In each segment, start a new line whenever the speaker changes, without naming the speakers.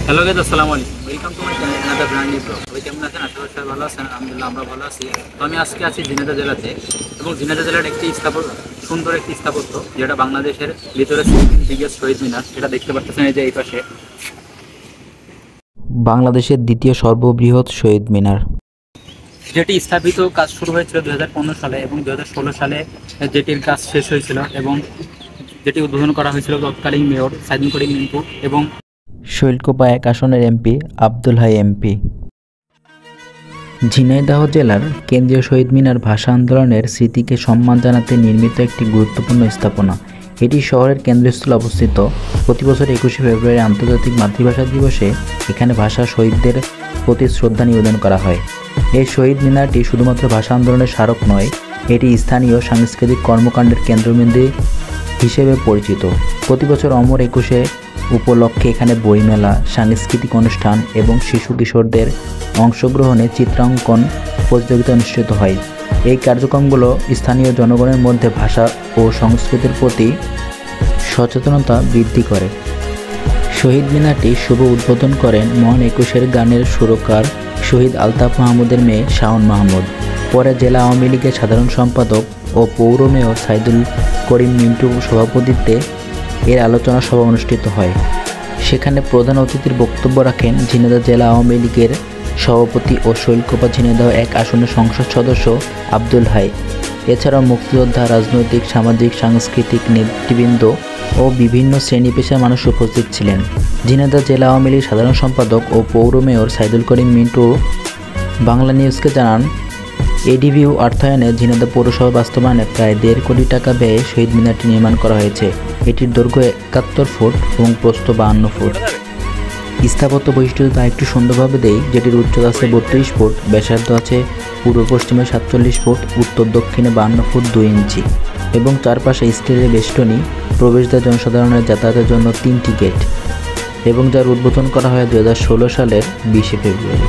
Hello guys, আসসালামু আলাইকুম। Welcome to my channel another brand new blog. সবাই কেমন আছেন? আশা করি সবাই ভালো আছেন। আলহামদুলিল্লাহ আমরা ভালো আছি। তো আমি আজকে আছি ঝিনাইদহ জেলাতে, এবং ঝিনাইদহ জেলার একটি সুন্দর একটি স্থাপত্য, যেটা বাংলাদেশের ভিতরে বিগেস্ট শহীদ মিনার। এটা দেখতে পাচ্ছেন এই যে এই পাশে,
বাংলাদেশের দ্বিতীয় সর্ববৃহৎ শহীদ মিনার,
যেটি স্থাপিত কাজ শুরু হয়েছিল 2015 সালে এবং 2016 সালে যেটির কাজ শেষ হয়েছিল, এবং যেটি উদ্বোধন করা হয়েছিল তৎকালীন মেয়র সাইদুল করিম মিন্টু এবং
শৈলকুপা 1 আসনের এমপি আব্দুল হাই এমপি। ঝিনাইদহ জেলার কেন্দ্রীয় শহীদ মিনার ভাষা আন্দোলনের স্মৃতিকে সম্মান জানাতে নির্মিত একটি গুরুত্বপূর্ণ স্থাপনা। এটি শহরের কেন্দ্রস্থলে অবস্থিত। প্রতি বছর 21শে ফেব্রুয়ারি আন্তর্জাতিক মাতৃভাষা দিবসে এখানে ভাষা শহীদদের প্রতি শ্রদ্ধা নিবেদন করা হয়। এই শহীদ মিনারটি শুধুমাত্র ভাষা আন্দোলনের স্মারক নয়, এটি স্থানীয় সাংস্কৃতিক কর্মকাণ্ডের কেন্দ্রবিন্দু হিসেবে পরিচিত। প্রতি বছর অমর 21শে উপলক্ষে এখানে বইমেলা, সাংস্কৃতিক অনুষ্ঠান এবং শিশু কিশোরদের অংশগ্রহণে চিত্রাঙ্কন প্রতিযোগিতা অনুষ্ঠিত হয়। এই কার্যক্রমগুলো স্থানীয় জনগণের মধ্যে ভাষা ও সংস্কৃতির প্রতি সচেতনতা বৃদ্ধি করে। শহীদ মিনারটি শুভ উদ্বোধন করেন মহান 21-এর গানের সুরকার শহীদ আলতাফ মাহমুদের মেয়ে শাওন মাহমুদ। পরে জেলা আওয়ামী লীগের সাধারণ সম্পাদক ও পৌর মেয়র সাইদুল করিম মিন্টুর সভাপতিত্বে এর আলোচনা সভা অনুষ্ঠিত হয়। সেখানে প্রধান অতিথির বক্তব্য রাখেন ঝিনাইদহ জেলা আওয়ামী লীগের সভাপতি ও শৈলকুপা ঝিনাইদহ 1 আসনের সংসদ সদস্য আব্দুল হাই। এছাড়াও মুক্তিযোদ্ধা, রাজনৈতিক, সামাজিক, সাংস্কৃতিক নেতৃবৃন্দ ও বিভিন্ন শ্রেণী পেশার মানুষ উপস্থিত ছিলেন। ঝিনাইদহ জেলা আওয়ামী লীগ সাধারণ সম্পাদক ও পৌর মেয়র সাইদুল করিম মিন্টু বাংলা নিউজকে জানান, এডিভিউ অর্থায়নে ঝিনাইদহ পৌরসভা বাস্তবায়নে প্রায় 1.5 কোটি টাকা ব্যয়ে শহীদ মিনারটি নির্মাণ করা হয়েছে। এটির দৈর্ঘ্য 71 ফুট এবং প্রস্থ 52 ফুট। স্থাপত্য বৈশিষ্ট্য একটু সুন্দরভাবে দেই, যেটির উচ্চতা আছে 32 ফুট, ব্যাসার্ধ আছে পূর্ব পশ্চিমে 47 ফুট, উত্তর দক্ষিণে 52 ফুট 2 ইঞ্চি এবং চারপাশে স্টিলের বেষ্টনী। প্রবেশদ্বার জনসাধারণের যাতায়াতের জন্য 3টি গেট, এবং যার উদ্বোধন করা হয় 2016 সালের 20শে ফেব্রুয়ারি।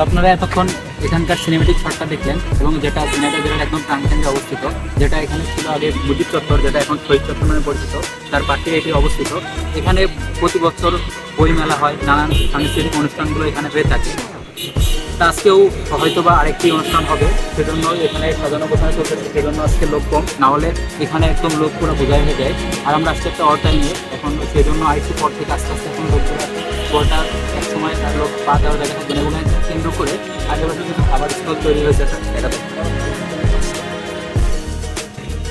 আপনারা এতক্ষণ এখানকার সিনেমেটিক শটটা দেখলেন, এবং যেটা ঝিনাইদহ জেলার একদম প্রাণকেন্দ্রে অবস্থিত, যেটা এখানে ছিল আগে মুজিব চত্বর, যেটা এখন শহীদ চত্বর নামে পরিচিত, তার পাশে এটি অবস্থিত। এখানে প্রতি বছর বইমেলা হয়, নানান সাংস্কৃতিক অনুষ্ঠানগুলো এখানে হয়ে থাকে। তা আজকেও হয়তোবা আরেকটি অনুষ্ঠান হবে, সেজন্য এখানে সাজানো গোছানো চলতেছে, সেজন্য আজকে লোক কম, না হলে এখানে একদম লোক পুরো বোঝাই হয়ে যায়। আর আমরা আজকে একটা টাইমে এখন সেজন্য আইসি পর থেকে আস্তে আস্তে এখন লোক চলে আসে। পরটা এক সময় লোক পা দেওয়ার জায়গা থাকবে না, এবং কেন্দ্র করে আশেপাশে কিছু খাবার স্টল তৈরি হয়েছে জায়গাতে।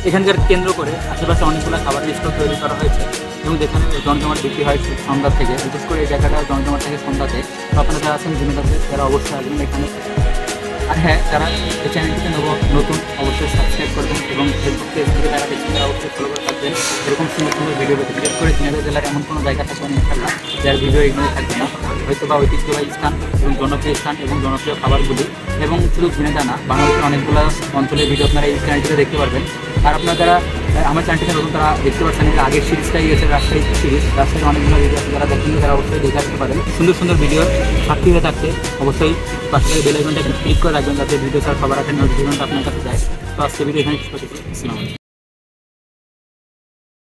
এখানকার কেন্দ্র করে আশেপাশে অনেকগুলো খাবার স্টল তৈরি করা হয়েছে, এবং যেখানে জমজমাট বিক্রি হয় সন্ধ্যা থেকে। বিশেষ করে এই জায়গাটা জমজমাট থেকে সন্ধ্যাতে। তো আপনারা যারা আছেন ঝিনাইদহে, তারা অবশ্যই আসবেন এখানে। আর হ্যাঁ, যারা এই চ্যানেলটিতে নতুন অবশ্যই সাবস্ক্রাইব করবেন, এবং ফেসবুক পেজ থেকে যারা দেখছেন তারা অবশ্যই ফলো করে থাকবেন। এরকম সুন্দর সুন্দর ভিডিও পেতে বিশেষ করে ঝিনাইদহ জেলার এমন কোনো জায়গা থাকবে না ইনশাআল্লাহ যার ভিডিও এগুলো থাকবে না। হয়তো বা ঐতিহ্যবাহী স্থান এবং জনপ্রিয় স্থান এবং জনপ্রিয় খাবারগুলি, এবং শুধু ঝিনাইদহ না, বাংলাদেশের অনেকগুলো অঞ্চলের ভিডিও আপনারা এই চ্যানেলটিতে দেখতে পারবেন। আর আপনারা যারা আমার চ্যানেলটিতে নতুন, তারা দেখতে পাচ্ছেন এর আগের সিরিজটাই গেছে রাজশাহী সিরিজ। রাজশাহীর অনেকগুলো ভিডিও আছে, যারা দেখেন তারা অবশ্যই দেখে আসতে পারেন। সুন্দর সুন্দর ভিডিও সাক্ষী হয়ে থাকতে অবশ্যই পাশে বেল আইকনটা ক্লিক করে রাখবেন, যাতে ভিডিও ছাড়া সবার আগে নোটিফিকেশনটা আপনার কাছে যায়। তো আজকে ভিডিও এখানে শেষ করতেছি। আসসালামু আলাইকুম।